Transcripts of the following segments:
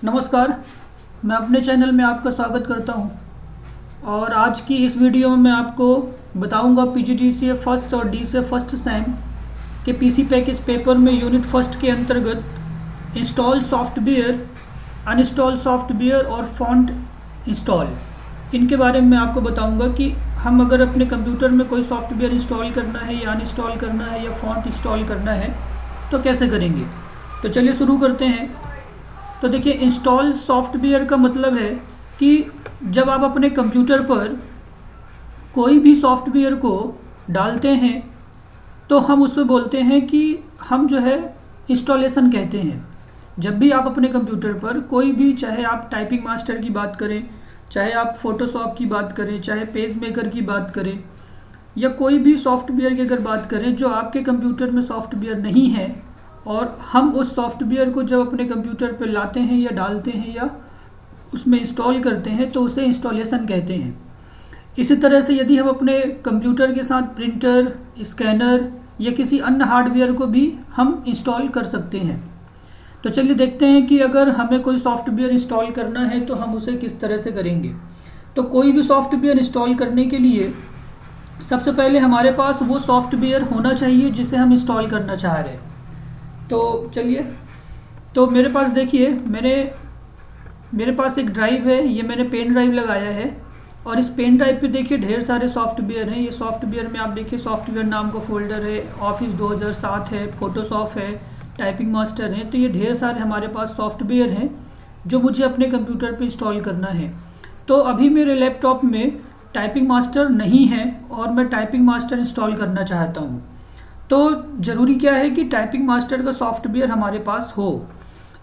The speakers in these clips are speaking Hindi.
नमस्कार। मैं अपने चैनल में आपका स्वागत करता हूं और आज की इस वीडियो में मैं आपको बताऊंगा पीजीडीसीए फर्स्ट और डीसीए फर्स्ट सेम के पीसी पैकेज पेपर में यूनिट फर्स्ट के अंतर्गत इंस्टॉल सॉफ्टवेयर, अनइंस्टॉल सॉफ्टवेयर और फॉन्ट इंस्टॉल, इनके बारे में मैं आपको बताऊंगा कि हम अगर अपने कंप्यूटर में कोई सॉफ्टवेयर इंस्टॉल करना है या अनइंस्टॉल करना है या फॉन्ट इंस्टॉल करना है तो कैसे करेंगे। तो चलिए शुरू करते हैं। तो देखिए, इंस्टॉल सॉफ्टवेयर का मतलब है कि जब आप अपने कंप्यूटर पर कोई भी सॉफ्टवेयर को डालते हैं तो हम उसको बोलते हैं कि हम जो है इंस्टॉलेशन कहते हैं। जब भी आप अपने कंप्यूटर पर कोई भी, चाहे आप टाइपिंग मास्टर की बात करें, चाहे आप फोटोशॉप की बात करें, चाहे पेज मेकर की बात करें या कोई भी सॉफ्टवेयर की अगर बात करें जो आपके कंप्यूटर में सॉफ्टवेयर नहीं है और हम उस सॉफ्टवेयर को जब अपने कंप्यूटर पर लाते हैं या डालते हैं या उसमें इंस्टॉल करते हैं तो उसे इंस्टॉलेशन कहते हैं। इसी तरह से यदि हम अपने कंप्यूटर के साथ प्रिंटर, स्कैनर या किसी अन्य हार्डवेयर को भी हम इंस्टॉल कर सकते हैं। तो चलिए देखते हैं कि अगर हमें कोई सॉफ्टवेयर इंस्टॉल करना है तो हम उसे किस तरह से करेंगे। तो कोई भी सॉफ्टवेयर इंस्टॉल करने के लिए सबसे पहले हमारे पास वो सॉफ्टवेयर होना चाहिए जिसे हम इंस्टॉल करना चाह रहे हैं। तो चलिए, तो मेरे पास देखिए, मेरे पास एक ड्राइव है, ये मैंने पेन ड्राइव लगाया है और इस पेन ड्राइव पे देखिए ढेर सारे सॉफ्टवेयर हैं। ये सॉफ्टवेयर में आप देखिए सॉफ्टवेयर नाम का फोल्डर है, ऑफिस 2007 है, फोटोशॉप है, टाइपिंग मास्टर है। तो ये ढेर सारे हमारे पास सॉफ्टवेयर हैं जो मुझे अपने कंप्यूटर पे इंस्टॉल करना है। तो अभी मेरे लैपटॉप में टाइपिंग मास्टर नहीं है और मैं टाइपिंग मास्टर इंस्टॉल करना चाहता हूँ। तो ज़रूरी क्या है कि टाइपिंग मास्टर का सॉफ्टवेयर हमारे पास हो।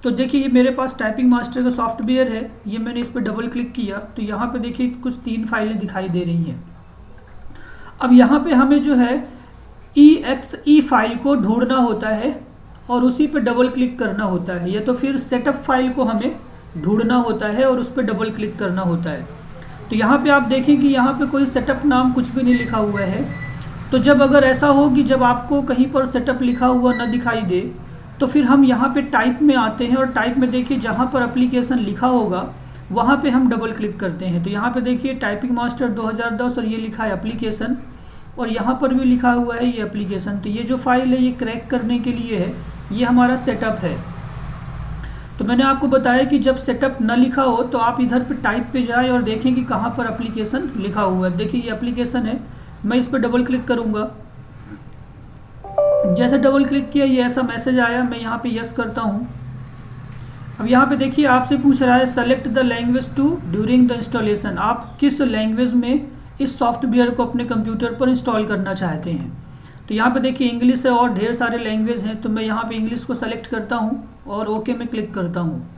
तो देखिए, ये मेरे पास टाइपिंग मास्टर का सॉफ्टवेयर है। ये मैंने इस पर डबल क्लिक किया तो यहाँ पे देखिए कुछ 3 फाइलें दिखाई दे रही हैं। अब यहाँ पे हमें जो है exe फाइल को ढूंढना होता है और उसी पे डबल क्लिक करना होता है, या तो फिर सेटअप फाइल को हमें ढूंढना होता है और उस पर डबल क्लिक करना होता है। तो यहाँ पे आप देखें कि यहाँ पे कोई सेटअप नाम कुछ भी नहीं लिखा हुआ है। तो जब अगर ऐसा हो कि जब आपको कहीं पर सेटअप लिखा हुआ न दिखाई दे तो फिर हम यहाँ पे टाइप में आते हैं और टाइप में देखिए जहाँ पर एप्लीकेशन लिखा होगा वहाँ पे हम डबल क्लिक करते हैं। तो यहाँ पे देखिए टाइपिंग मास्टर 2010 और ये लिखा है एप्लीकेशन और यहाँ पर भी लिखा हुआ है ये एप्लीकेशन। तो ये जो फाइल है ये क्रैक करने के लिए है, ये हमारा सेटअप है। तो मैंने आपको बताया कि जब सेटअप न लिखा हो तो आप इधर पे टाइप पे जाएँ और देखें कि कहाँ पर एप्लीकेशन लिखा हुआ है। देखिए ये एप्लीकेशन है, मैं इस पर डबल क्लिक करूँगा। जैसे डबल क्लिक किया ये ऐसा मैसेज आया, मैं यहाँ पे यस करता हूँ। अब यहाँ पे देखिए आपसे पूछ रहा है select the language to during the installation. आप किस लैंग्वेज में इस सॉफ्टवेयर को अपने कंप्यूटर पर इंस्टॉल करना चाहते हैं। तो यहाँ पे देखिए इंग्लिश है और ढेर सारे लैंग्वेज हैं। तो मैं यहाँ पे इंग्लिश को सेलेक्ट करता हूँ और ओके में क्लिक करता हूँ।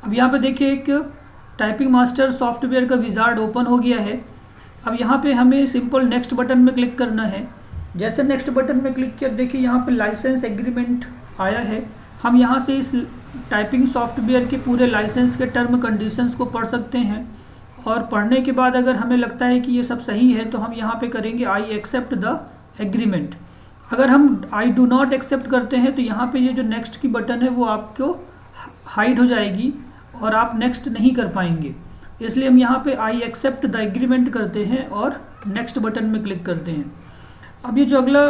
अब यहाँ पे देखिए एक टाइपिंग मास्टर सॉफ्टवेयर का विजार्ड ओपन हो गया है। अब यहाँ पे हमें सिंपल नेक्स्ट बटन में क्लिक करना है। जैसे नेक्स्ट बटन में क्लिक किया देखिए यहाँ पे लाइसेंस एग्रीमेंट आया है। हम यहाँ से इस टाइपिंग सॉफ्टवेयर के पूरे लाइसेंस के टर्म कंडीशंस को पढ़ सकते हैं और पढ़ने के बाद अगर हमें लगता है कि ये सब सही है तो हम यहाँ पे करेंगे आई एक्सेप्ट द एग्रीमेंट। अगर हम आई डू नॉट एक्सेप्ट करते हैं तो यहाँ पे ये जो नेक्स्ट की बटन है वो आपको हाइड हो जाएगी और आप नेक्स्ट नहीं कर पाएंगे। इसलिए हम यहाँ पे आई एक्सेप्ट द एग्रीमेंट करते हैं और नेक्स्ट बटन में क्लिक करते हैं। अब ये जो अगला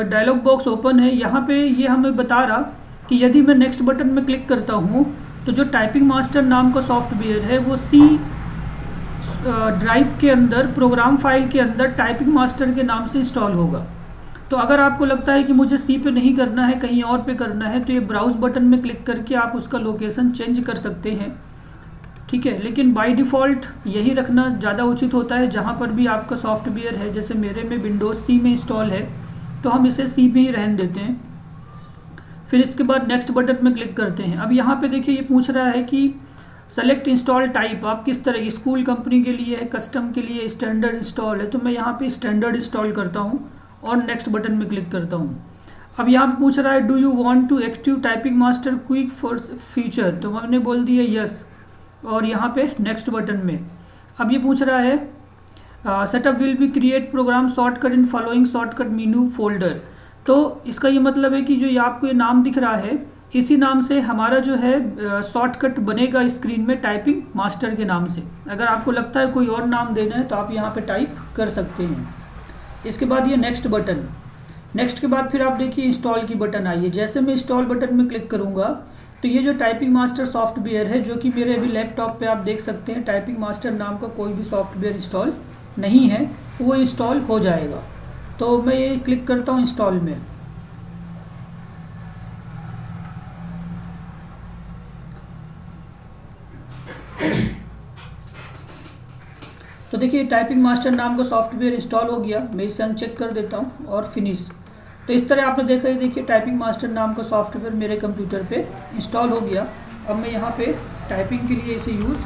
डायलॉग बॉक्स ओपन है यहाँ पे ये हमें बता रहा कि यदि मैं नेक्स्ट बटन में क्लिक करता हूँ तो जो टाइपिंग मास्टर नाम का सॉफ्टवेयर है वो सी ड्राइव के अंदर, प्रोग्राम फाइल के अंदर टाइपिंग मास्टर के नाम से इंस्टॉल होगा। तो अगर आपको लगता है कि मुझे सी पे नहीं करना है, कहीं और पे करना है, तो ये ब्राउज बटन में क्लिक करके आप उसका लोकेशन चेंज कर सकते हैं, ठीक है। लेकिन बाय डिफ़ॉल्ट यही रखना ज़्यादा उचित होता है। जहाँ पर भी आपका सॉफ्टवेयर है, जैसे मेरे में विंडोज़ सी में इंस्टॉल है तो हम इसे सी में ही रहने देते हैं। फिर इसके बाद नेक्स्ट बटन में क्लिक करते हैं। अब यहाँ पे देखिए ये पूछ रहा है कि सेलेक्ट इंस्टॉल टाइप, आप किस तरह, स्कूल कंपनी के लिए है, कस्टम के लिए, स्टैंडर्ड इंस्टॉल है। तो मैं यहाँ पे स्टैंडर्ड इंस्टॉल करता हूँ और नेक्स्ट बटन में क्लिक करता हूँ। अब यहाँ पे पूछ रहा है do you want to active typing master quick for feature, तो मैंने बोल दिया यस और यहाँ पे नेक्स्ट बटन में। अब ये पूछ रहा है setup will be create program shortcut in following shortcut menu folder. तो इसका ये मतलब है कि जो ये आपको ये नाम दिख रहा है इसी नाम से हमारा जो है शॉर्टकट बनेगा स्क्रीन में टाइपिंग मास्टर के नाम से। अगर आपको लगता है कोई और नाम देना है तो आप यहाँ पे टाइप कर सकते हैं। इसके बाद ये नेक्स्ट बटन, नेक्स्ट के बाद फिर आप देखिए इंस्टॉल की बटन आई है। जैसे मैं इंस्टॉल बटन में क्लिक करूँगा तो ये जो टाइपिंग मास्टर सॉफ्टवेयर है, जो कि मेरे अभी लैपटॉप पे आप देख सकते हैं टाइपिंग मास्टर नाम का कोई भी सॉफ्टवेयर इंस्टॉल नहीं है, वो इंस्टॉल हो जाएगा। तो मैं ये क्लिक करता हूँ इंस्टॉल में। तो देखिए टाइपिंग मास्टर नाम का सॉफ्टवेयर इंस्टॉल हो गया। मैं इसे अनचेक कर देता हूँ और फिनिश। तो इस तरह आपने देखा, ये देखिए टाइपिंग मास्टर नाम का सॉफ्टवेयर मेरे कंप्यूटर पे इंस्टॉल हो गया। अब मैं यहाँ पे टाइपिंग के लिए इसे यूज़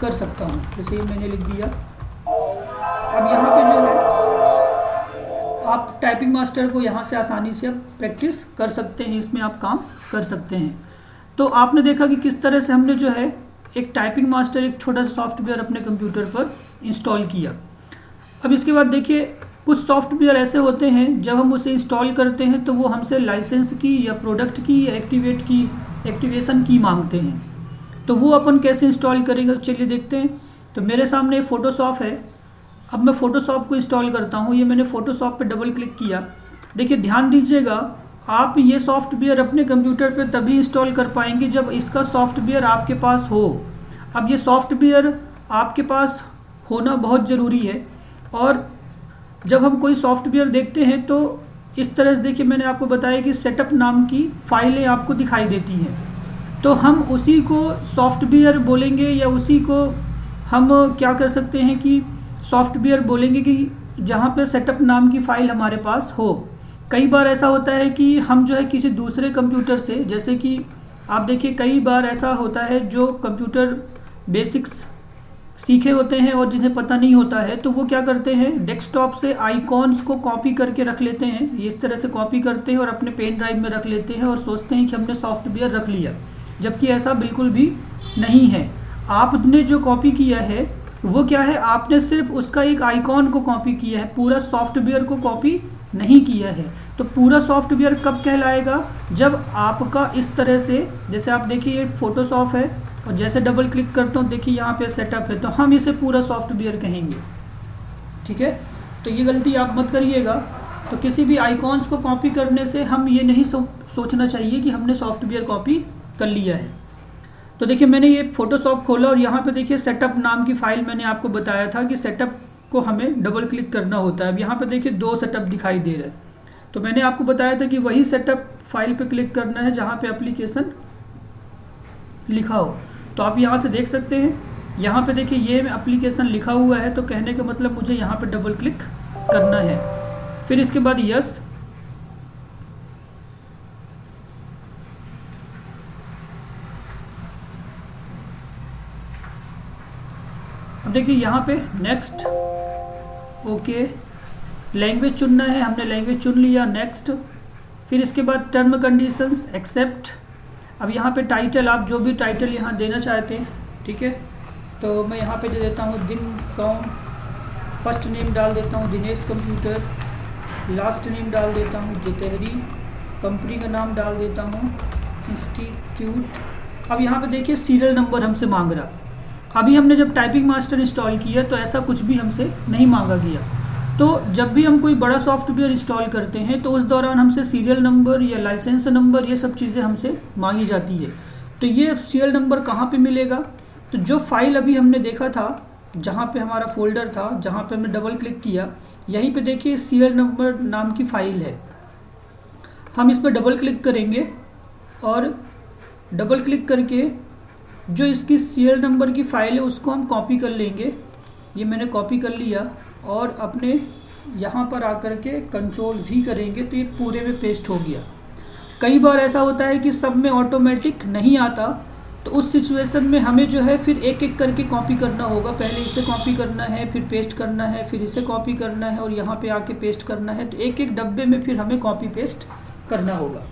कर सकता हूँ। जैसे ही मैंने लिख दिया, अब यहाँ पे जो है आप टाइपिंग मास्टर को यहाँ से आसानी से आप प्रैक्टिस कर सकते हैं, इसमें आप काम कर सकते हैं। तो आपने देखा कि किस तरह से हमने जो है एक टाइपिंग मास्टर, एक छोटा सा सॉफ्टवेयर अपने कंप्यूटर पर इंस्टॉल किया। अब इसके बाद देखिए कुछ सॉफ्टवेयर ऐसे होते हैं जब हम उसे इंस्टॉल करते हैं तो वो हमसे लाइसेंस की या प्रोडक्ट की या एक्टिवेशन की मांगते हैं। तो वो अपन कैसे इंस्टॉल करेंगे, चलिए देखते हैं। तो मेरे सामने फोटोशॉप है। अब मैं फ़ोटोशॉप को इंस्टॉल करता हूँ। ये मैंने फ़ोटोशॉप पे डबल क्लिक किया। देखिए ध्यान दीजिएगा, आप ये सॉफ्टवेयर अपने कंप्यूटर पे तभी इंस्टॉल कर पाएंगे जब इसका सॉफ्टवेयर आपके पास हो। अब ये सॉफ्टवेयर आपके पास होना बहुत ज़रूरी है। और जब हम कोई सॉफ्टवेयर देखते हैं तो इस तरह से देखिए, मैंने आपको बताया कि सेटअप नाम की फाइलें आपको दिखाई देती हैं। तो हम उसी को सॉफ्टवेयर बोलेंगे या उसी को हम क्या कर सकते हैं कि सॉफ्टवेयर बोलेंगे कि जहाँ पे सेटअप नाम की फ़ाइल हमारे पास हो। कई बार ऐसा होता है कि हम जो है किसी दूसरे कंप्यूटर से, जैसे कि आप देखिए कई बार ऐसा होता है जो कंप्यूटर बेसिक्स सीखे होते हैं और जिन्हें पता नहीं होता है, तो वो क्या करते हैं डेस्कटॉप से आइकॉन्स को कॉपी करके रख लेते हैं। ये इस तरह से कॉपी करते हैं और अपने पेन ड्राइव में रख लेते हैं और सोचते हैं कि हमने सॉफ्टवेयर रख लिया, जबकि ऐसा बिल्कुल भी नहीं है। आपने जो कॉपी किया है वो क्या है, आपने सिर्फ उसका एक आइकॉन को कॉपी किया है, पूरा सॉफ्टवेयर को कॉपी नहीं किया है। तो पूरा सॉफ्टवेयर कब कहलाएगा, जब आपका इस तरह से, जैसे आप देखिए ये फोटोशॉप है और जैसे डबल क्लिक करता हूँ देखिए यहाँ पे सेटअप है, तो हम इसे पूरा सॉफ्टवेयर कहेंगे। ठीक है, तो ये गलती आप मत करिएगा। तो किसी भी आइकॉन्स को कॉपी करने से हम ये नहीं सोचना चाहिए कि हमने सॉफ्टवेयर कॉपी कर लिया है। तो देखिए मैंने ये फोटोशॉप खोला और यहाँ पे देखिए सेटअप नाम की फ़ाइल, मैंने आपको बताया था कि सेटअप को हमें डबल क्लिक करना होता है। अब यहाँ पे देखिए 2 सेटअप दिखाई दे रहा है। तो मैंने आपको बताया था कि वही सेटअप फाइल पे क्लिक करना है जहाँ पे एप्लीकेशन लिखा हो। तो आप यहाँ से देख सकते हैं, यहाँ पे देखिए ये एप्लीकेशन लिखा हुआ है, तो कहने का मतलब मुझे यहाँ पे डबल क्लिक करना है। फिर इसके बाद यस, अब देखिए यहाँ पे नेक्स्ट, ओके, लैंग्वेज चुनना है, हमने लैंग्वेज चुन लिया, नेक्स्ट। फिर इसके बाद टर्म कंडीशंस, एक्सेप्ट। अब यहाँ पे टाइटल, आप जो भी टाइटल यहाँ देना चाहते हैं, ठीक है। तो मैं यहाँ पे दे देता हूँ दिन कौन, फर्स्ट नेम डाल देता हूँ दिनेश कंप्यूटर, लास्ट नेम डाल देता हूँ जितेहरी, कंपनी का नाम डाल देता हूँ इंस्टीट्यूट। अब यहाँ पे देखिए सीरियल नंबर हमसे मांग रहा। अभी हमने जब टाइपिंग मास्टर इंस्टॉल किया तो ऐसा कुछ भी हमसे नहीं मांगा गया। तो जब भी हम कोई बड़ा सॉफ्टवेयर इंस्टॉल करते हैं तो उस दौरान हमसे सीरियल नंबर या लाइसेंस नंबर, ये सब चीज़ें हमसे मांगी जाती है। तो ये सीरियल नंबर कहाँ पे मिलेगा, तो जो फाइल अभी हमने देखा था, जहाँ पे हमारा फोल्डर था, जहाँ पे हमने डबल क्लिक किया, यहीं पे देखिए सीरियल नंबर नाम की फ़ाइल है। हम इस पर डबल क्लिक करेंगे और डबल क्लिक करके जो इसकी सीरियल नंबर की फ़ाइल है उसको हम कॉपी कर लेंगे। ये मैंने कॉपी कर लिया और अपने यहाँ पर आकर के कंट्रोल V करेंगे तो ये पूरे में पेस्ट हो गया। कई बार ऐसा होता है कि सब में ऑटोमेटिक नहीं आता, तो उस सिचुएशन में हमें जो है फिर एक एक करके कॉपी करना होगा। पहले इसे कॉपी करना है, फिर पेस्ट करना है, फिर इसे कॉपी करना है और यहाँ पे आके पेस्ट करना है। तो एक एक डब्बे में फिर हमें कॉपी पेस्ट करना होगा।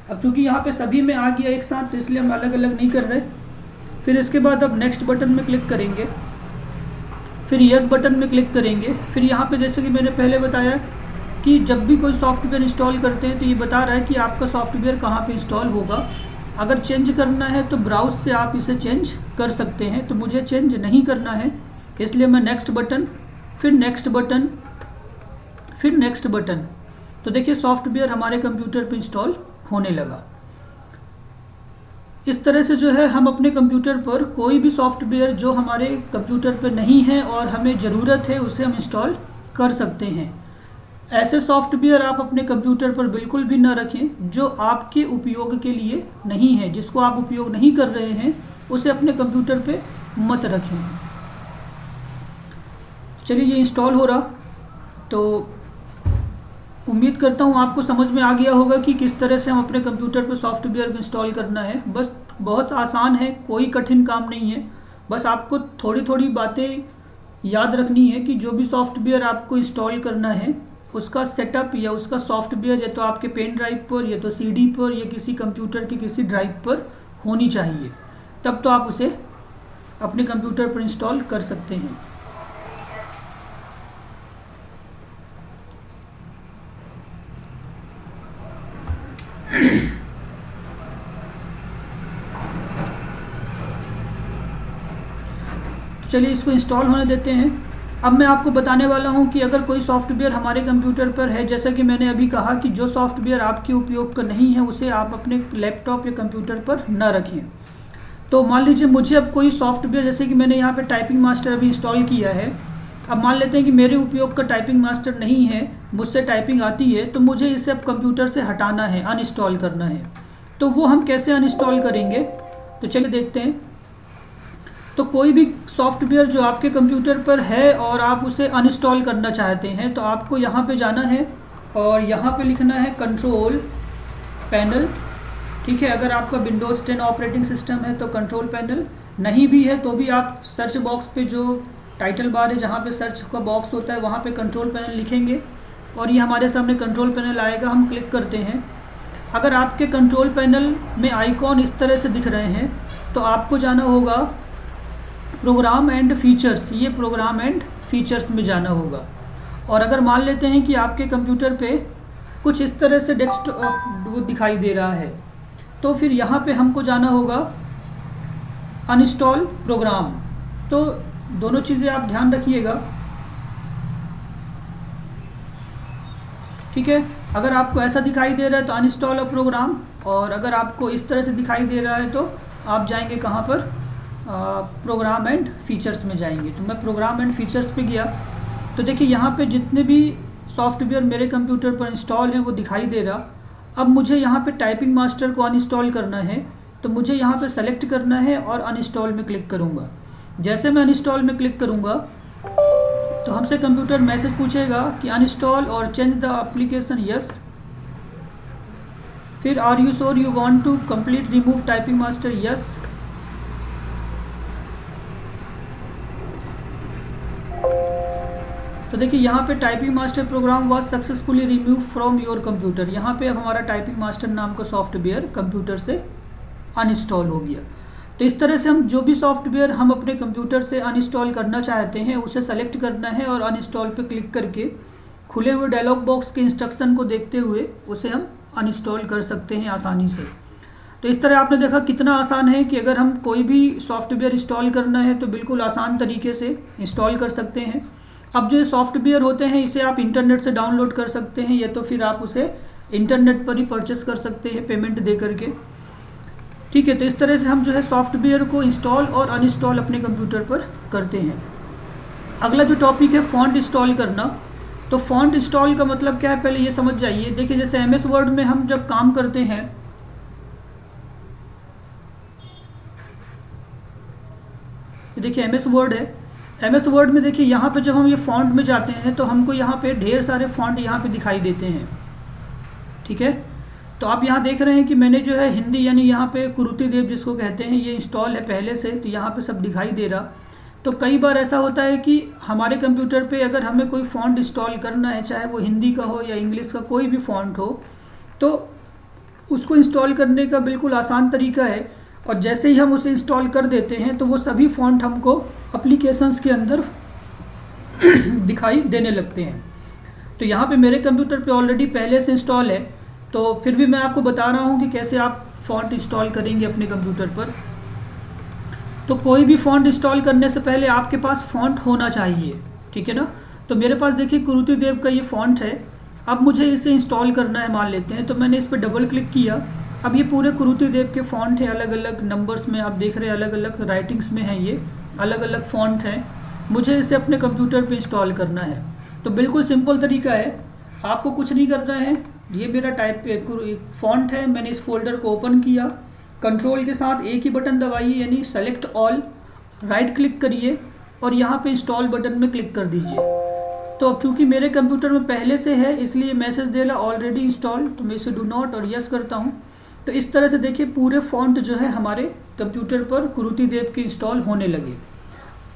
अब चूँकि यहाँ पे सभी में आ गया एक साथ, तो इसलिए हम अलग अलग नहीं कर रहे। फिर इसके बाद अब नेक्स्ट बटन में क्लिक करेंगे, फिर यस बटन में क्लिक करेंगे। फिर यहाँ पे जैसे कि मैंने पहले बताया कि जब भी कोई सॉफ्टवेयर इंस्टॉल करते हैं तो ये बता रहा है कि आपका सॉफ्टवेयर कहाँ पे इंस्टॉल होगा। अगर चेंज करना है तो ब्राउज से आप इसे चेंज कर सकते हैं, तो मुझे चेंज नहीं करना है, इसलिए मैं नेक्स्ट बटन, फिर नेक्स्ट बटन, फिर नेक्स्ट बटन। तो देखिए सॉफ्टवेयर हमारे कंप्यूटर पर इंस्टॉल होने लगा। इस तरह से जो है हम अपने कंप्यूटर पर कोई भी सॉफ्टवेयर जो हमारे कंप्यूटर पर नहीं है और हमें ज़रूरत है उसे हम इंस्टॉल कर सकते हैं। ऐसे सॉफ्टवेयर आप अपने कंप्यूटर पर बिल्कुल भी ना रखें जो आपके उपयोग के लिए नहीं है, जिसको आप उपयोग नहीं कर रहे हैं उसे अपने कंप्यूटर पे मत रखें। चलिए ये इंस्टॉल हो रहा, तो उम्मीद करता हूँ आपको समझ में आ गया होगा कि किस तरह से हम अपने कंप्यूटर पर सॉफ्टवेयर को इंस्टॉल करना है। बस बहुत आसान है, कोई कठिन काम नहीं है। बस आपको थोड़ी थोड़ी बातें याद रखनी है कि जो भी सॉफ्टवेयर आपको इंस्टॉल करना है उसका सेटअप या उसका सॉफ्टवेयर या तो आपके पेन ड्राइव पर या तो सीडी पर या किसी कंप्यूटर के किसी ड्राइव पर होनी चाहिए, तब तो आप उसे अपने कंप्यूटर पर इंस्टॉल कर सकते हैं। चलिए इसको इंस्टॉल होने देते हैं। अब मैं आपको बताने वाला हूं कि अगर कोई सॉफ्टवेयर हमारे कंप्यूटर पर है, जैसा कि मैंने अभी कहा कि जो सॉफ्टवेयर आपके उपयोग का नहीं है उसे आप अपने लैपटॉप या कंप्यूटर पर ना रखें। तो मान लीजिए मुझे अब कोई सॉफ्टवेयर, जैसे कि मैंने यहाँ पे टाइपिंग मास्टर अभी इंस्टॉल किया है, अब मान लेते हैं कि मेरे उपयोग का टाइपिंग मास्टर नहीं है, मुझसे टाइपिंग आती है, तो मुझे इसे अब कंप्यूटर से हटाना है, अनइंस्टॉल करना है। तो वो हम कैसे अनइंस्टॉल करेंगे, तो चलिए देखते हैं। तो कोई भी सॉफ्टवेयर जो आपके कंप्यूटर पर है और आप उसे अनइंस्टॉल करना चाहते हैं, तो आपको यहाँ पे जाना है और यहाँ पे लिखना है कंट्रोल पैनल। ठीक है, अगर आपका विंडोज़ 10 ऑपरेटिंग सिस्टम है तो कंट्रोल पैनल, नहीं भी है तो भी आप सर्च बॉक्स पे जो टाइटल बार है जहाँ पे सर्च का बॉक्स होता है वहाँ पे कंट्रोल पैनल लिखेंगे और ये हमारे सामने कंट्रोल पैनल आएगा। हम क्लिक करते हैं। अगर आपके कंट्रोल पैनल में आइकॉन इस तरह से दिख रहे हैं तो आपको जाना होगा प्रोग्राम एंड फीचर्स, ये प्रोग्राम एंड फीचर्स में जाना होगा। और अगर मान लेते हैं कि आपके कंप्यूटर पे कुछ इस तरह से डेस्कटॉप वो दिखाई दे रहा है, तो फिर यहाँ पे हमको जाना होगा अनइंस्टॉल प्रोग्राम। तो दोनों चीज़ें आप ध्यान रखिएगा, ठीक है। अगर आपको ऐसा दिखाई दे रहा है तो अनइंस्टॉल अ प्रोग्राम, और अगर आपको इस तरह से दिखाई दे रहा है तो आप जाएंगे कहाँ पर, प्रोग्राम एंड फीचर्स में जाएंगे। तो मैं प्रोग्राम एंड फीचर्स पे गया तो देखिए यहाँ पे जितने भी सॉफ्टवेयर मेरे कंप्यूटर पर इंस्टॉल हैं वो दिखाई दे रहा। अब मुझे यहाँ पे टाइपिंग मास्टर को अनइंस्टॉल करना है, तो मुझे यहाँ पे सेलेक्ट करना है और अनइंस्टॉल में क्लिक करूँगा। जैसे मैं अनइंस्टॉल में क्लिक करूँगा तो हमसे कंप्यूटर मैसेज पूछेगा कि अनइंस्टॉल और चेंज द एप्लीकेशन, यस। फिर are you sure you want to complete remove typing master, yes. तो देखिए यहाँ पे typing master program was successfully remove from your computer. यहाँ पे अब हमारा टाइपिंग मास्टर नाम का सॉफ्टवेयर कंप्यूटर से अनइंस्टॉल हो गया। तो इस तरह से हम जो भी सॉफ्टवेयर हम अपने कंप्यूटर से अनइंस्टॉल करना चाहते हैं उसे सेलेक्ट करना है और अनइंस्टॉल पे क्लिक करके खुले हुए डायलॉग बॉक्स के इंस्ट्रक्शन को देखते हुए उसे हम अनइंस्टॉल कर सकते हैं आसानी से। तो इस तरह आपने देखा कितना आसान है कि अगर हम कोई भी सॉफ्टवेयर इंस्टॉल करना है तो बिल्कुल आसान तरीके से इंस्टॉल कर सकते हैं। अब जो सॉफ्टवेयर होते हैं इसे आप इंटरनेट से डाउनलोड कर सकते हैं या तो फिर आप उसे इंटरनेट पर ही परचेस कर सकते हैं पेमेंट दे करके, ठीक है। तो इस तरह से हम जो है सॉफ्टवेयर को इंस्टॉल और अनइंस्टॉल अपने कंप्यूटर पर करते हैं। अगला जो टॉपिक है फॉन्ट इंस्टॉल करना। तो फॉन्ट इंस्टॉल का मतलब क्या है पहले ये समझ जाइए। देखिए जैसे एमएस वर्ड में हम जब काम करते हैं, देखिए एमएस वर्ड है, एमएस वर्ड में देखिए यहाँ पे जब हम ये फॉन्ट में जाते हैं तो हमको यहाँ पे ढेर सारे फॉन्ट यहाँ पे दिखाई देते हैं, ठीक है। तो आप यहाँ देख रहे हैं कि मैंने जो है हिंदी यानी यहाँ पे कुरुति देव जिसको कहते हैं ये इंस्टॉल है पहले से, तो यहाँ पे सब दिखाई दे रहा। तो कई बार ऐसा होता है कि हमारे कंप्यूटर पे अगर हमें कोई फ़ॉन्ट इंस्टॉल करना है, चाहे वो हिंदी का हो या इंग्लिश का कोई भी फ़ॉन्ट हो, तो उसको इंस्टॉल करने का बिल्कुल आसान तरीका है। और जैसे ही हम उसे इंस्टॉल कर देते हैं तो वो सभी फ़ॉन्ट हमको एप्लीकेशंस के अंदर दिखाई देने लगते हैं। तो यहाँ पे मेरे कंप्यूटर पे ऑलरेडी पहले से इंस्टॉल है, तो फिर भी मैं आपको बता रहा हूँ कि कैसे आप फ़ॉन्ट इंस्टॉल करेंगे अपने कंप्यूटर पर, तो कोई भी फ़ॉन्ट इंस्टॉल करने से पहले आपके पास फ़ॉन्ट होना चाहिए, ठीक है ना। तो मेरे पास देखिए कुरुति देव का ये फ़ॉन्ट है। अब मुझे इसे इंस्टॉल करना है मान लेते हैं, तो मैंने इस पर डबल क्लिक किया। अब ये पूरे कुरुति देव के फ़ॉन्ट हैं, अलग अलग नंबर्स में आप देख रहे हैं, अलग अलग राइटिंग्स में हैं, ये अलग अलग फ़ॉन्ट हैं। मुझे इसे अपने कंप्यूटर पे इंस्टॉल करना है। तो बिल्कुल सिंपल तरीका है, आपको कुछ नहीं करना है। ये मेरा टाइप फ़ॉन्ट है, मैंने इस फोल्डर को ओपन किया, कंट्रोल के साथ एक ही बटन दबाइए यानी सेलेक्ट ऑल, राइट क्लिक करिए और यहाँ पे इंस्टॉल बटन में क्लिक कर दीजिए। तो अब चूँकि मेरे कंप्यूटर में पहले से है इसलिए मैसेज दे रहा ऑलरेडी इंस्टॉल, तो मैं इसे डू नॉट और यस करता हूँ। तो इस तरह से देखिए पूरे फ़ॉन्ट जो है हमारे कंप्यूटर पर कुरुति देव के इंस्टॉल होने लगे।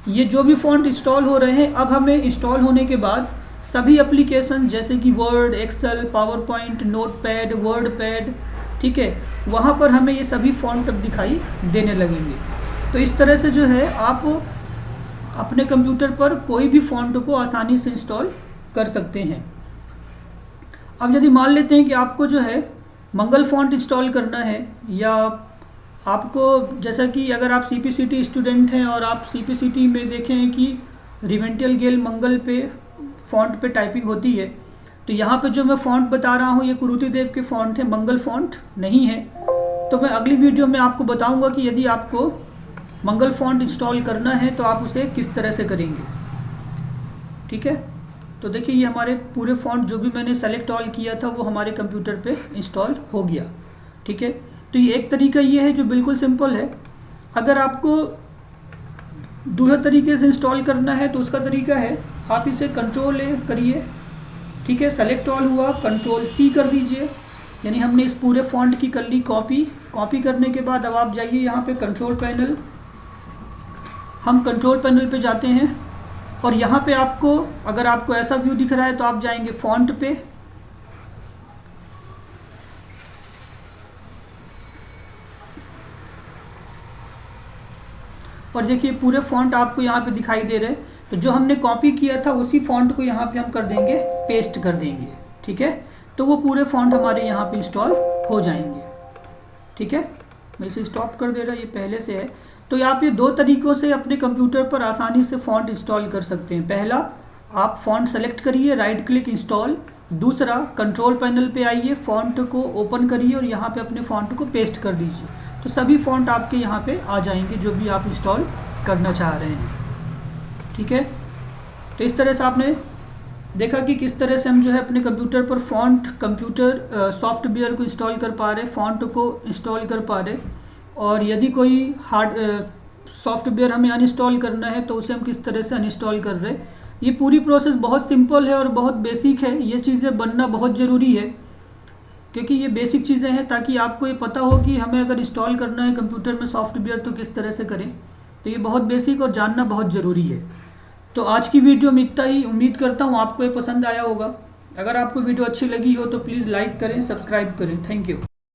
ये जो भी फ़ॉन्ट इंस्टॉल हो रहे हैं, अब हमें इंस्टॉल होने के बाद सभी एप्लीकेशन जैसे कि word, excel, power point, notepad, word pad, ठीक है, वहाँ पर हमें ये सभी फ़ॉन्ट अब दिखाई देने लगेंगे। तो इस तरह से जो है आप अपने कंप्यूटर पर कोई भी फ़ॉन्ट को आसानी से इंस्टॉल कर सकते हैं। अब यदि मान लेते हैं कि आपको जो है मंगल फ़ॉन्ट इंस्टॉल करना है, या आपको जैसा कि अगर आप CPCT स्टूडेंट हैं और आप CPCT में देखें कि रिवेंटियल गेल मंगल पे फ़ॉन्ट पे टाइपिंग होती है, तो यहाँ पे जो मैं फ़ॉन्ट बता रहा हूँ ये कुरुति देव के फ़ॉन्ट है, मंगल फ़ॉन्ट नहीं है। तो मैं अगली वीडियो में आपको बताऊँगा कि यदि आपको मंगल फ़ॉन्ट इंस्टॉल करना है तो आप उसे किस तरह से करेंगे, ठीक है। तो देखिए ये हमारे पूरे फ़ॉन्ट जो भी मैंने सेलेक्ट ऑल किया था वो हमारे कंप्यूटर पे इंस्टॉल हो गया, ठीक है। तो ये एक तरीका ये है जो बिल्कुल सिंपल है। अगर आपको दूसरे तरीके से इंस्टॉल करना है तो उसका तरीका है आप इसे कंट्रोल ए करिए, ठीक है, सेलेक्ट ऑल हुआ, कंट्रोल C कर दीजिए, यानी हमने इस पूरे फ़ॉन्ट की कर ली कॉपी करने के बाद अब आप जाइए यहाँ पे कंट्रोल पैनल, हम कंट्रोल पैनल पे जाते हैं और यहाँ पे आपको अगर आपको ऐसा व्यू दिख रहा है तो आप जाएंगे फ़ॉन्ट पे, और देखिए पूरे फ़ॉन्ट आपको यहाँ पे दिखाई दे रहे हैं। तो जो हमने कॉपी किया था उसी फ़ॉन्ट को यहाँ पे हम कर देंगे, पेस्ट कर देंगे, ठीक है। तो वो पूरे फ़ॉन्ट हमारे यहाँ पे इंस्टॉल हो जाएंगे, ठीक है। मैं इसे स्टॉप कर दे रहा, ये पहले से है। तो आप ये दो तरीक़ों से अपने कंप्यूटर पर आसानी से फ़ॉन्ट इंस्टॉल कर सकते हैं। पहला, आप फ़ॉन्ट सेलेक्ट करिए, राइट क्लिक इंस्टॉल। दूसरा, कंट्रोल पैनल पे आइए, फ़ॉन्ट को ओपन करिए और यहाँ पे अपने फ़ॉन्ट को पेस्ट कर दीजिए। तो सभी फ़ॉन्ट आपके यहाँ पे आ जाएंगे जो भी आप इंस्टॉल करना चाह रहे हैं, ठीक है। तो इस तरह से आपने देखा कि किस तरह से हम जो है अपने कंप्यूटर पर कंप्यूटर सॉफ्टवेयर को इंस्टॉल कर पा रहे, फ़ॉन्ट को इंस्टॉल कर पा रहे, और यदि कोई हार्ड सॉफ्टवेयर हमें अनइंस्टॉल करना है तो उसे हम किस तरह से अनइंस्टॉल कर रहे हैं। ये पूरी प्रोसेस बहुत सिंपल है और बहुत बेसिक है। ये चीज़ें बनना बहुत ज़रूरी है क्योंकि ये बेसिक चीज़ें हैं ताकि आपको ये पता हो कि हमें अगर इंस्टॉल करना है कंप्यूटर में सॉफ्टवेयर तो किस तरह से करें। तो ये बहुत बेसिक और जानना बहुत ज़रूरी है। तो आज की वीडियो में इतना ही, उम्मीद करता हूँ आपको ये पसंद आया होगा। अगर आपको वीडियो अच्छी लगी हो तो प्लीज़ लाइक करें, सब्सक्राइब करें। Thank you.